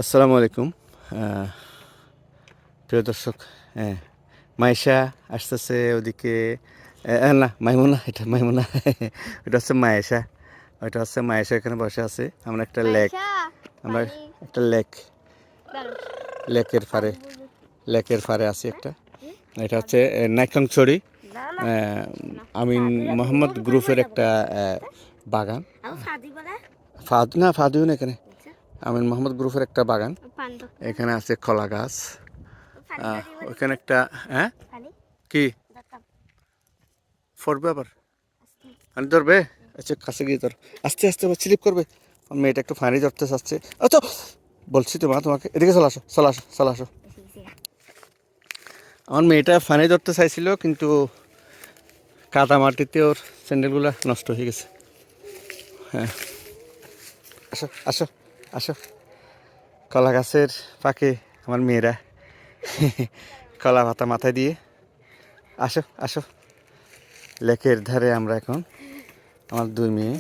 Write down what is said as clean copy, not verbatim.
আসসালামু আলাইকুম প্রিয় দর্শক। হ্যাঁ, মাইশা আসতেছে ওদিকে। না, মাইমুনা, এটা মাইমুনা। এটা হচ্ছে মায়েশা, ওইটা হচ্ছে মায়েশা। এখানে বসে আছে। আমরা একটা লেক, আমরা একটা লেকের ফারে আছি একটা। এটা হচ্ছে নাইকংছড়ি আমিন মোহাম্মদ গ্রুপের একটা বাগান। ফাদিও না এখানে, আমিন মোহাম্মদ গ্রুপের একটা বাগান। এখানে আছে কলা গাছ। ওইখানে একটা কি ফরবে আবার পানি ধরবে। আচ্ছা, কাছে গিয়ে ধর, আস্তে আস্তে স্লিপ করবে। আমার মেয়েটা একটু পানি ধরতে চাচ্ছে। আচ্ছা, বলছি তো মা তোমাকে, এদিকে চলে আসো, চলে আসো, চলে আসো। আমার মেয়েটা পানি ধরতে চাইছিল, কিন্তু কাদা মাটিতে ওর স্যান্ডেলগুলো নষ্ট হয়ে গেছে। হ্যাঁ, আসো আসো আসো। কলা গাছের পাকে আমার মেয়েরা কলা পাতা মাথায় দিয়ে। আসো আসো, লেকের ধারে আমরা এখন, আমার দুই মেয়ে।